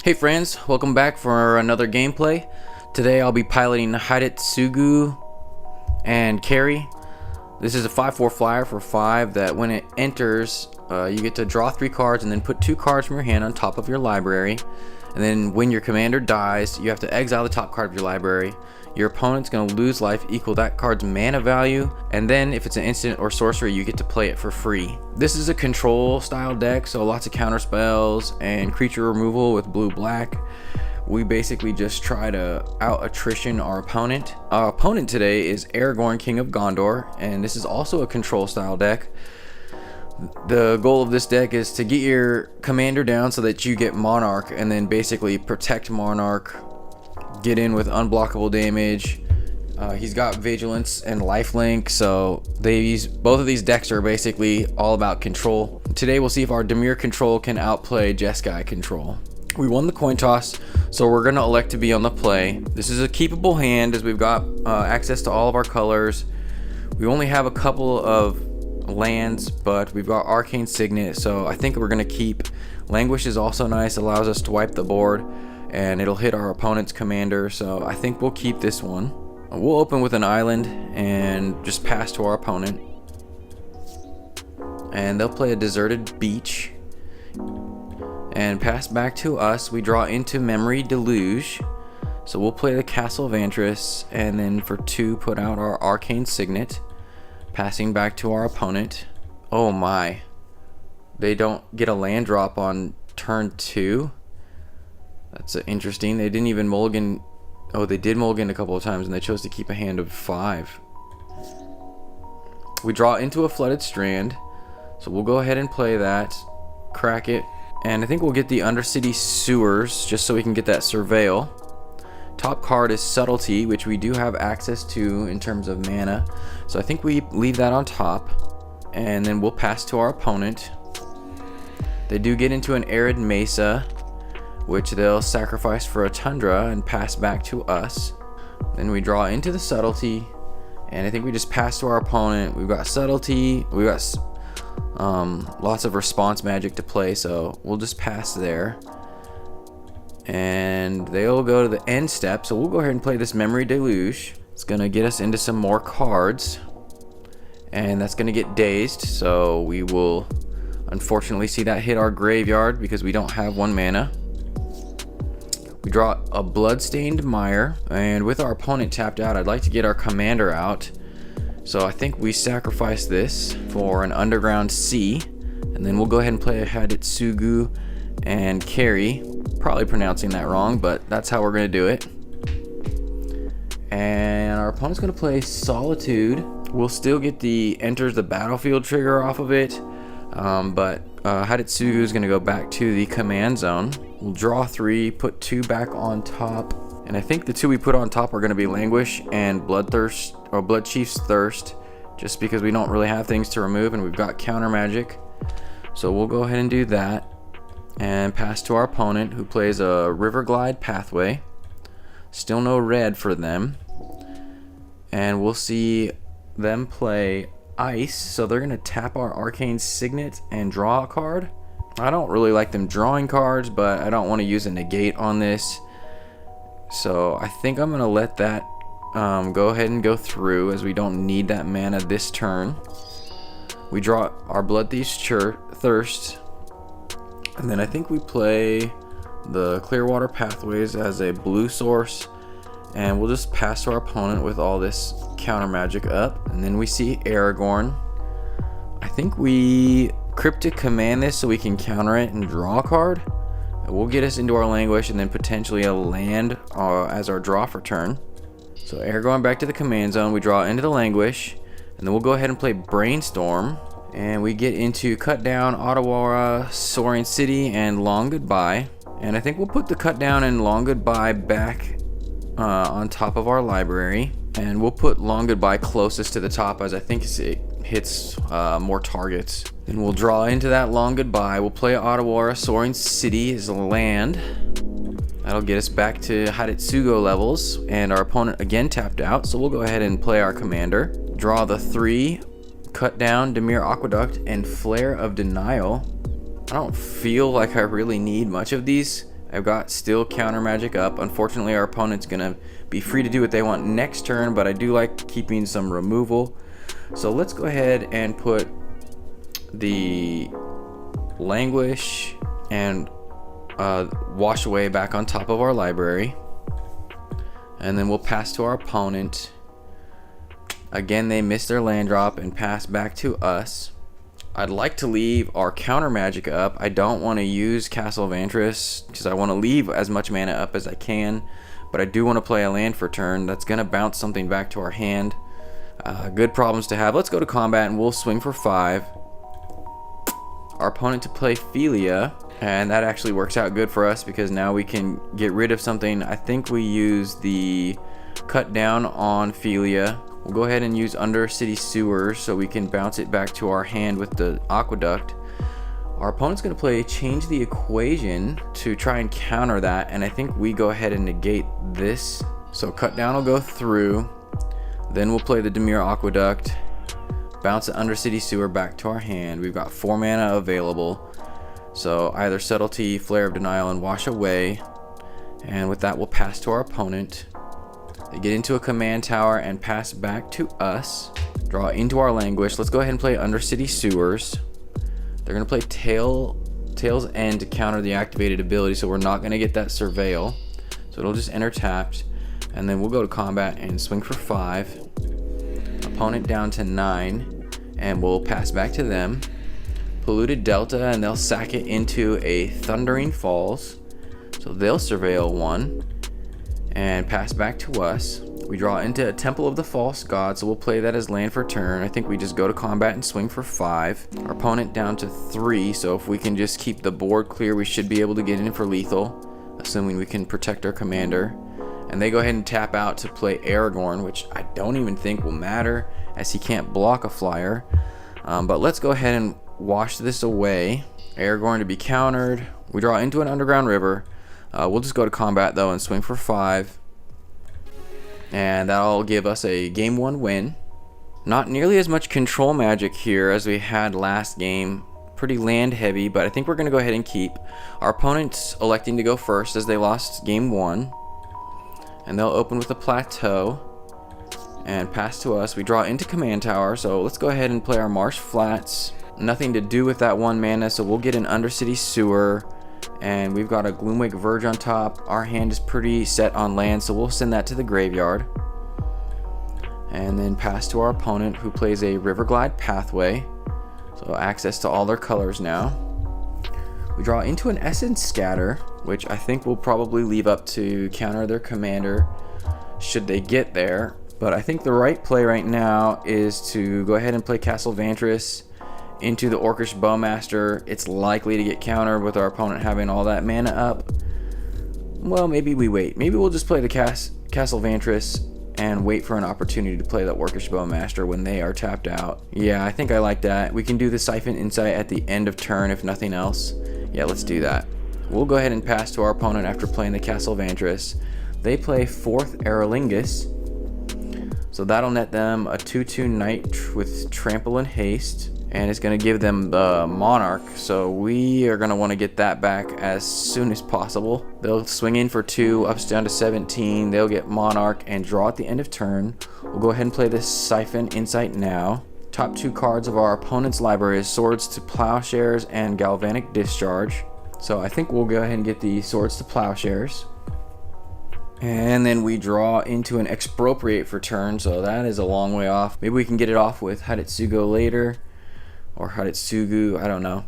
Hey friends, welcome back for another gameplay. Today I'll be piloting Hidetsugu and Kairi. This is a 5/4 flyer for 5 that when it enters, you get to draw 3 cards and then put 2 cards from your hand on top of your library. And then when your commander dies, you have to exile the top card of your library. Your opponent's going to lose life equal that card's mana value, and then if it's an instant or sorcery, you get to play it for free. This is a control style deck, so lots of counter spells and creature removal with blue-black. We basically just try to out attrition our opponent. Our opponent today is Aragorn, King of Gondor, and this is also a control style deck. The goal of this deck is to get your commander down so that you get Monarch, and then basically protect Monarch, get in with unblockable damage. He's got Vigilance and Lifelink, so both of these decks are basically all about control. Today we'll see if our Dimir control can outplay Jeskai control. We won the coin toss, so we're going to elect to be on the play. This is a keepable hand as we've got access to all of our colors. We only have a couple of lands, but we've got Arcane Signet, so I think we're going to keep. Languish is also nice, allows us to wipe the board, and it'll hit our opponent's commander, so I think we'll keep this one. We'll open with an island and just pass to our opponent, and they'll play a deserted beach and pass back to us. We draw into Memory Deluge, so we'll play the Castle of Antris, and then for 2 put out our Arcane Signet, passing back to our opponent. Oh my, they don't get a land drop on turn 2. That's interesting. They didn't even mulligan. Oh, they did mulligan a couple of times, and they chose to keep a hand of 5. We draw into a Flooded Strand, so we'll go ahead and play that, crack it, and I think we'll get the Undercity Sewers just so we can get that Surveil. Top card is Subtlety, which we do have access to in terms of mana, so I think we leave that on top, and then we'll pass to our opponent. They do get into an Arid Mesa, which they'll sacrifice for a Tundra and pass back to us. Then we draw into the Subtlety, and I think we just pass to our opponent. We've got Subtlety, we've got lots of response magic to play, so we'll just pass there. And they'll go to the end step, so we'll go ahead and play this Memory Deluge. It's gonna get us into some more cards, and that's gonna get dazed, so we will unfortunately see that hit our graveyard because we don't have 1 mana. We draw a Bloodstained Mire, and with our opponent tapped out, I'd like to get our commander out. So I think we sacrifice this for an Underground Sea, and then we'll go ahead and play a Hidetsugu and Kairi. Probably pronouncing that wrong, but that's how we're going to do it. And our opponent's going to play Solitude. We'll still get the Enters the Battlefield trigger off of it, but Hidetsugu is going to go back to the command zone. We'll draw 3, put 2 back on top, and I think the 2 we put on top are going to be Languish and Bloodthirst, or Bloodchief's Thirst, just because we don't really have things to remove and we've got counter magic. So we'll go ahead and do that and pass to our opponent, who plays a Riverglide Pathway. Still no red for them, and we'll see them play Ice, so they're going to tap our Arcane Signet and draw a card. I don't really like them drawing cards, but I don't want to use a negate on this, so I think I'm going to let that go ahead and go through, as we don't need that mana this turn. We draw our Bloodthief's Thirst, and then I think we play the Clearwater Pathways as a blue source, and we'll just pass to our opponent with all this counter magic up. And then we see Aragorn. I think we Cryptic Command this so we can counter it and draw a card. It will get us into our Languish and then potentially a land as our draw for turn. So Aragorn back to the command zone. We draw into the Languish, and then we'll go ahead and play Brainstorm, and we get into Cut Down, Ottawara, Soaring City, and Long Goodbye. And I think we'll put the Cut Down and Long Goodbye back on top of our library, and we'll put Long Goodbye closest to the top, as I think it hits more targets. Then we'll draw into that Long Goodbye. We'll play Ottawara, Soaring City as a land. That'll get us back to Hidetsugu levels, and our opponent again tapped out, so we'll go ahead and play our commander. Draw the 3, Cut Down, Dimir Aqueduct, and Flare of Denial. I don't feel like I really need much of these. I've got still counter magic up. Unfortunately, our opponent's gonna be free to do what they want next turn, but I do like keeping some removal. So let's go ahead and put the Languish and Wash Away back on top of our library. And then we'll pass to our opponent. Again, they missed their land drop and pass back to us. I'd like to leave our counter magic up. I don't want to use Castle of Antris because I want to leave as much mana up as I can, but I do want to play a land for turn that's going to bounce something back to our hand. Good problems to have. Let's go to combat and we'll swing for 5. Our opponent to play Philia, and that actually works out good for us because now we can get rid of something. I think we use the cut down on Philia. We'll go ahead and use Undercity Sewers so we can bounce it back to our hand with the Aqueduct. Our opponent's going to play Change the Equation to try and counter that, and I think we go ahead and negate this. So cut down will go through, then we'll play the Dimir Aqueduct, bounce the Undercity Sewer back to our hand. We've got 4 mana available, so either Subtlety, Flare of Denial, and Wash Away, and with that we'll pass to our opponent. They get into a command tower and pass back to us. Draw into our Languish. Let's go ahead and play Undercity Sewers. They're going to play Tail's End to counter the activated ability, so we're not going to get that Surveil. So it'll just enter tapped. And then we'll go to combat and swing for 5. Opponent down to 9. And we'll pass back to them. Polluted Delta, and they'll sack it into a Thundering Falls. So they'll Surveil 1. And pass back to us. We draw into a Temple of the False God, so we'll play that as land for turn. I think we just go to combat and swing for 5. Our opponent down to 3, so if we can just keep the board clear, we should be able to get in for lethal, assuming we can protect our commander. And they go ahead and tap out to play Aragorn, which I don't even think will matter, as he can't block a flyer. But let's go ahead and wash this away. Aragorn to be countered. We draw into an Underground River. We'll just go to combat though and swing for 5. And that'll give us a game 1 win. Not nearly as much control magic here as we had last game. Pretty land heavy, but I think we're going to go ahead and keep. Our opponent's electing to go first as they lost game 1. And they'll open with a Plateau and pass to us. We draw into command tower, so let's go ahead and play our Marsh Flats. Nothing to do with that 1 mana, so we'll get an Undercity Sewer. And we've got a Gloomwake Verge on top. Our hand is pretty set on land, so we'll send that to the graveyard. And then pass to our opponent, who plays a Riverglide Pathway. So access to all their colors now. We draw into an Essence Scatter, which I think we'll probably leave up to counter their commander should they get there. But I think the right play right now is to go ahead and play Castle Vantris into the Orcish Bowmaster. It's likely to get countered with our opponent having all that mana up. Well, maybe we wait. Maybe we'll just play the Castle Vantris and wait for an opportunity to play the Orcish Bowmaster when they are tapped out. Yeah, I think I like that. We can do the Siphon Insight at the end of turn if nothing else. Yeah, let's do that. We'll go ahead and pass to our opponent after playing the Castle Vantris. They play 4th Aerolingus. So that'll net them a 2/2 Knight with Trample and Haste. And it's going to give them the Monarch, so we are going to want to get that back as soon as possible. They'll swing in for 2, ups down to 17. They'll get Monarch and draw at the end of turn. We'll go ahead and play this Siphon Insight now. Top 2 cards of our opponent's library is Swords to Plowshares and Galvanic Discharge. So I think we'll go ahead and get the Swords to Plowshares. And then we draw into an Expropriate for turn, so that is a long way off. Maybe we can get it off with Hidetsugu later. Or Hidetsugu, I don't know.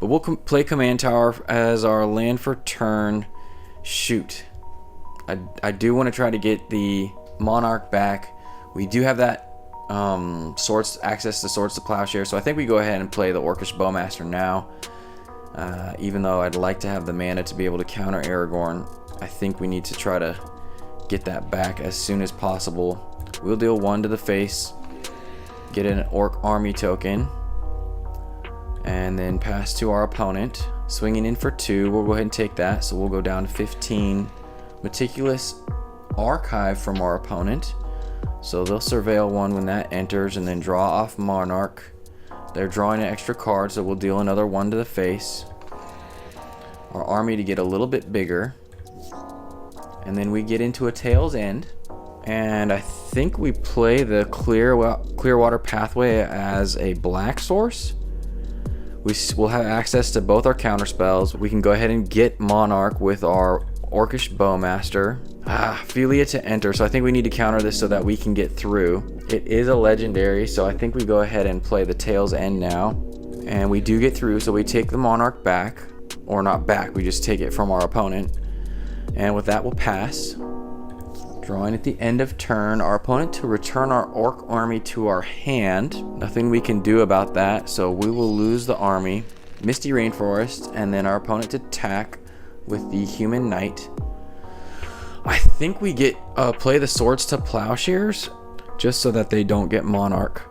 But we'll play Command Tower as our land for turn. Shoot. I do want to try to get the Monarch back. We do have that access to Swords to Plowshare, so I think we go ahead and play the Orcish Bowmaster now. Even though I'd like to have the mana to be able to counter Aragorn, I think we need to try to get that back as soon as possible. We'll deal 1 to the face, get an Orc Army token, and then pass to our opponent. Swinging in for 2, we'll go ahead and take that, so we'll go down to 15. Meticulous Archive from our opponent, so they'll Surveil 1 when that enters and then draw off Monarch. They're drawing an extra card, so we'll deal another 1 to the face. our army to get a little bit bigger. And then we get into a tail's end. And I think we play the Clearwater Pathway as a black source. We will have access to both our counter spells. We can go ahead and get Monarch with our Orcish Bowmaster. Philia to enter, so I think we need to counter this so that we can get through. It is a legendary, so I think we go ahead and play the Tail's End now. And we do get through, so we take the Monarch back. Or not back, we just take it from our opponent. And with that, we'll pass. Drawing at the end of turn, our opponent to return our Orc army to our hand. Nothing we can do about that, so we will lose the army. Misty Rainforest, and then our opponent to attack with the Human Knight. I think we get play the Swords to Plowshares, just so that they don't get Monarch.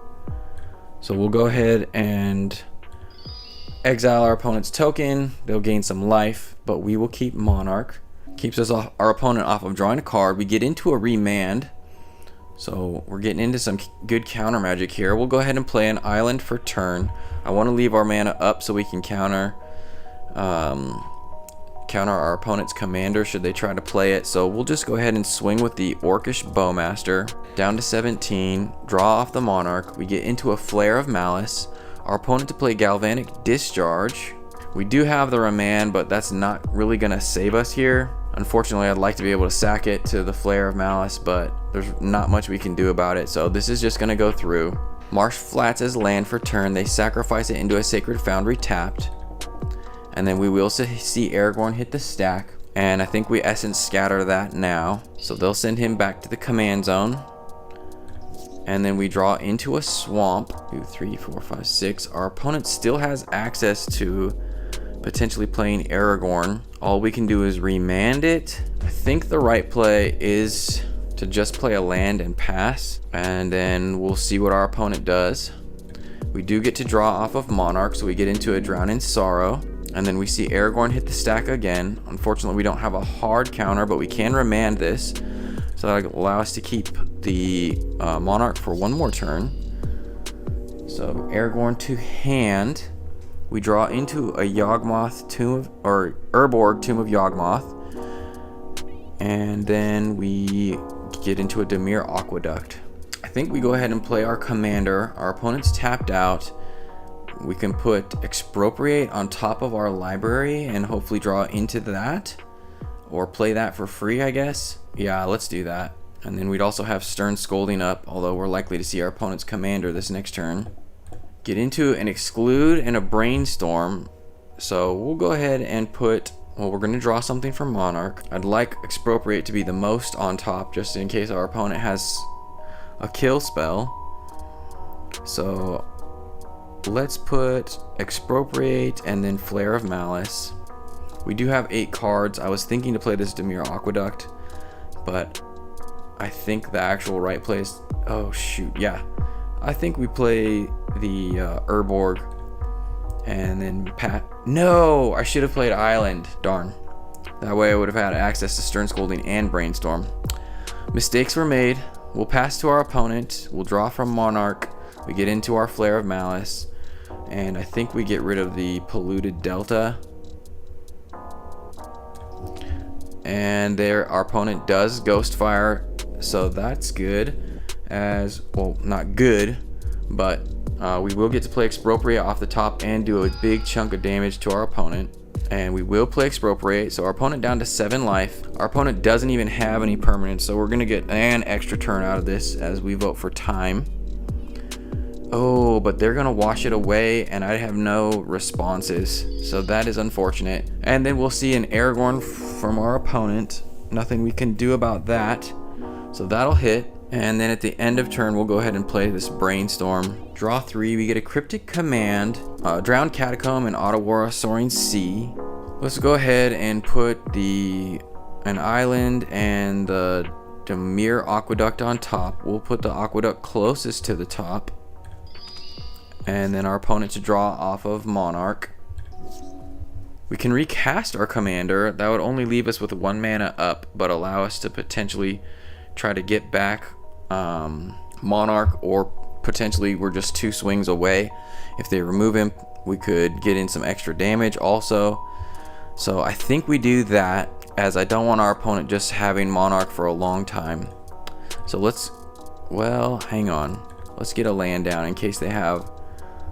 So we'll go ahead and exile our opponent's token. They'll gain some life, but we will keep Monarch. Keeps us off, our opponent off of drawing a card. We get into a remand, so we're getting into some good counter magic here. We'll go ahead and play an island for turn. I want to leave our mana up so we can counter our opponent's commander should they try to play it. So we'll just go ahead and swing with the Orcish Bowmaster down to 17, draw off the Monarch. We get into a Flare of Malice. Our opponent to play Galvanic Discharge. We do have the Remand, but that's not really gonna save us here. Unfortunately, I'd like to be able to sack it to the Flare of Malice, but there's not much we can do about it, so this is just gonna go through. Marsh Flats as land for turn. They sacrifice it into a Sacred Foundry tapped. And then we will see Aragorn hit the stack. And I think we Essence Scatter that now. So they'll send him back to the command zone. And then we draw into a swamp. 2, 3, 4, 5, 6. Our opponent still has access to potentially playing Aragorn. All we can do is remand it. I think the right play is to just play a land and pass. And then we'll see what our opponent does. We do get to draw off of Monarch, so we get into a Drown in Sorrow. And then we see Aragorn hit the stack again. Unfortunately, we don't have a hard counter, but we can remand this. So that'll allow us to keep the Monarch for one more turn. So Aragorn to hand. We draw into a Yawgmoth Urborg Tomb of Yawgmoth. And then we get into a Dimir Aqueduct. I think we go ahead and play our commander. Our opponent's tapped out. We can put Expropriate on top of our library and hopefully draw into that. Or play that for free, I guess. Yeah, let's do that. And then we'd also have Stern Scolding up, although we're likely to see our opponent's commander this next turn. Get into an Exclude and a Brainstorm. So we'll go ahead and put, well, we're going to draw something from Monarch. I'd like Expropriate to be the most on top, just in case our opponent has a kill spell. So let's put Expropriate and then Flare of Malice. We do have 8 cards. I was thinking to play this Dimir Aqueduct, but I think the actual right play is, oh shoot, yeah. I think we play the Urborg and then no, I should have played Island, darn. That way I would have had access to Stern Scolding and Brainstorm. Mistakes were made. We'll pass to our opponent. We'll draw from Monarch. We get into our Flare of Malice. And I think we get rid of the Polluted Delta. And there, our opponent does Ghostfire, so that's good. As well, not good, but we will get to play Expropriate off the top and do a big chunk of damage to our opponent. And we will play Expropriate, so our opponent down to 7 life. Our opponent doesn't even have any permanents, so we're gonna get an extra turn out of this as we vote for time. Oh, but they're gonna wash it away, and I have no responses, so that is unfortunate. And then we'll see an Aragorn from our opponent. Nothing we can do about that, so that'll hit. And then at the end of turn, we'll go ahead and play this Brainstorm. Draw 3, we get a Cryptic Command, Drowned Catacomb and Ottawara Soaring Sea. Let's go ahead and put an island and the Dimir Aqueduct on top. We'll put the Aqueduct closest to the top. And then our opponent to draw off of Monarch. We can recast our commander. That would only leave us with 1 mana up, but allow us to potentially try to get back Monarch, or potentially we're just 2 swings away. If they remove him, we could get in some extra damage also. So I think we do that, as I don't want our opponent just having Monarch for a long time. So well, hang on. Let's get a land down in case they have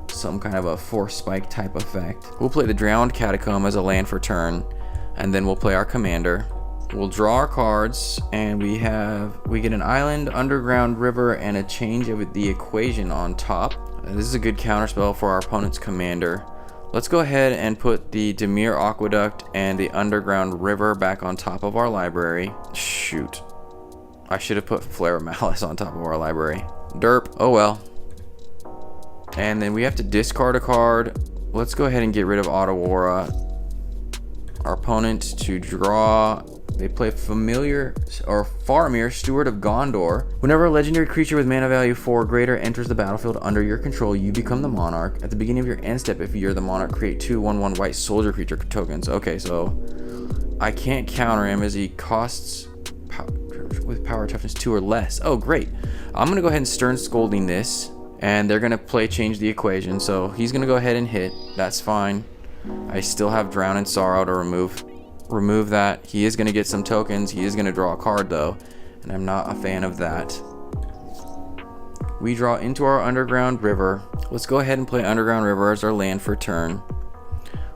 some kind of a force spike type effect. We'll play the Drowned Catacomb as a land for turn, and then we'll play our commander. We'll draw our cards, and we get an island, underground river, and a change of the equation on top. This is a good counterspell for our opponent's commander. Let's go ahead and put the Dimir Aqueduct and the underground river back on top of our library. Shoot. I should have put Flare of Malice on top of our library. Derp. Oh well. And then we have to discard a card. Let's go ahead and get rid of Otawara. Our opponent to draw. They play Familiar or Faramir, Steward of Gondor. Whenever a legendary creature with mana value 4 or greater enters the battlefield under your control, you become the monarch. At the beginning of your end step, if you're the monarch, create 2 1/1 white soldier creature tokens. Okay, so I can't counter him as he costs with power toughness 2 or less. Oh, great. I'm going to go ahead and Stern Scolding this, and they're going to play Change the Equation. So he's going to go ahead and hit. That's fine. I still have Drown in Sorrow to remove that. He is going to get some tokens. He is going to draw a card though, and I'm not a fan of that. We draw into our Underground River. Let's go ahead and play Underground River as our land for turn.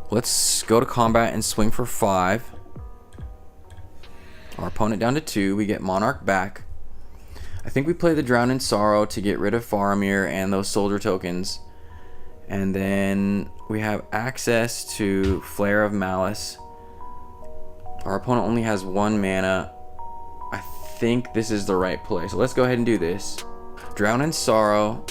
Let's go to combat and swing for 5. Our opponent down to 2. We get Monarch back. I think we play the Drown in Sorrow to get rid of Faramir and those soldier tokens, and then we have access to Flare of Malice. Our opponent only has 1 mana. I think this is the right play. So let's go ahead and do this. Drown in Sorrow.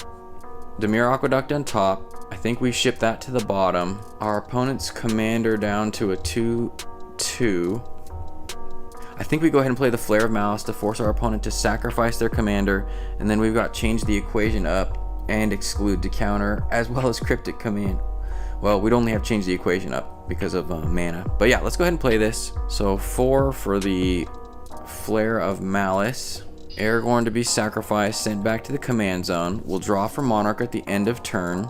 Dimir Aqueduct on top. I think we ship that to the bottom. Our opponent's commander down to a 2/2. I think we go ahead and play the Flare of Malice to force our opponent to sacrifice their commander. And then we've got Change the Equation up and Exclude to counter, as well as Cryptic Command. Well, we'd only have changed the equation up because of mana. But yeah, let's go ahead and play this. So 4 for the Flare of Malice. Aragorn to be sacrificed, sent back to the command zone. We'll draw for Monarch at the end of turn.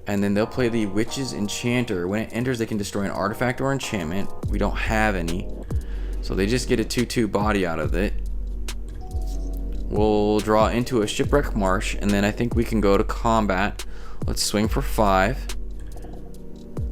And then they'll play the Witch's Enchanter. When it enters, they can destroy an artifact or enchantment. We don't have any, so they just get a 2/2 body out of it. We'll draw into a Shipwreck Marsh, and then I think we can go to combat. Let's swing for 5.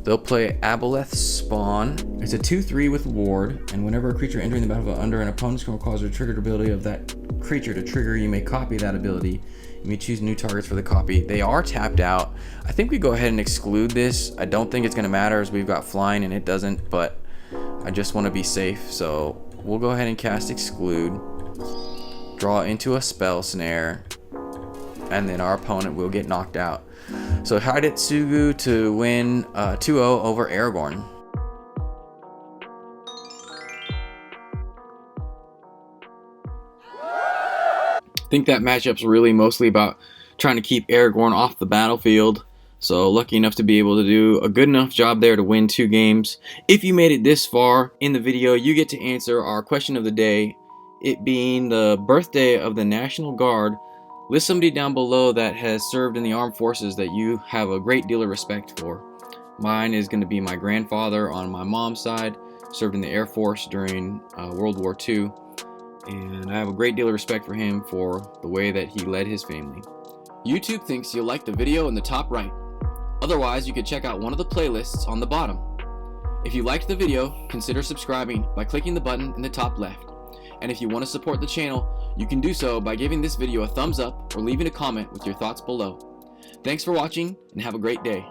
They'll play Aboleth Spawn. It's a 2/3 with Ward, and whenever a creature entering the battlefield under an opponent's control causes a triggered ability of that creature to trigger, you may copy that ability. You may choose new targets for the copy. They are tapped out. I think we go ahead and exclude this. I don't think it's going to matter as we've got flying and it doesn't, but I just want to be safe. So we'll go ahead and cast Exclude. Draw into a Spell Snare, and then our opponent will get knocked out. So Hidetsugu to win 2-0 over Aragorn. I think that matchup's really mostly about trying to keep Aragorn off the battlefield. So lucky enough to be able to do a good enough job there to win 2 games. If you made it this far in the video, you get to answer our question of the day. It being the birthday of the National Guard. List somebody down below that has served in the armed forces that you have a great deal of respect for. Mine is going to be my grandfather on my mom's side. Served in the Air Force during World War II. And I have a great deal of respect for him for the way that he led his family. YouTube thinks you'll like the video in the top right. Otherwise, you could check out one of the playlists on the bottom. If you liked the video, consider subscribing by clicking the button in the top left. And if you want to support the channel, you can do so by giving this video a thumbs up or leaving a comment with your thoughts below. Thanks for watching and have a great day.